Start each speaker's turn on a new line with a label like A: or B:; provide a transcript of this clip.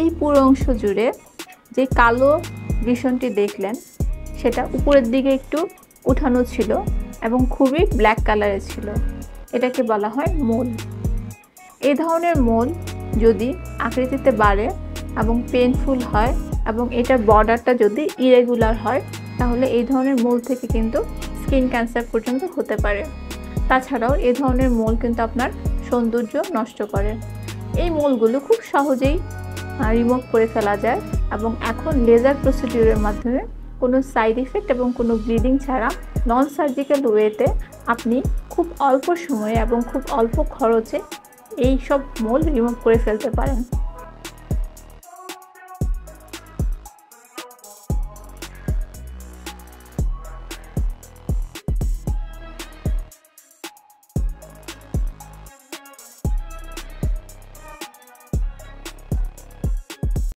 A: এই পুরো অংশ জুড়ে যে কালো বৃষণটি দেখলেন সেটা উপরের দিকে একটু উঠানো ছিল এবং খুবই ব্ল্যাক কালারের ছিল। এটাকে বলা হয় মোল। এই ধরনের মোল যদি আকৃতিতে বাড়ে এবং পেইনফুল হয় এবং এটার বর্ডারটা যদি ইরেগুলার হয় তাহলে এই ধরনের মোল থেকে কিন্তু স্কিন ক্যান্সার পর্যন্ত হতে পারে। তাছাড়াও এই ধরনের মোল কিন্তু আপনার সৌন্দর্য নষ্ট করে। এই মোলগুলো খুব সহজেই রিমুভ করে ফেলা যায় এবং এখন লেজার প্রসিডিউরের মাধ্যমে কোনো সাইড ইফেক্ট এবং কোনো ব্লিডিং ছাড়া নন সার্জিক্যাল ওয়েতে আপনি খুব অল্প সময়ে এবং খুব অল্প খরচে এই সব মোল রিমুভ করে ফেলতে পারেন।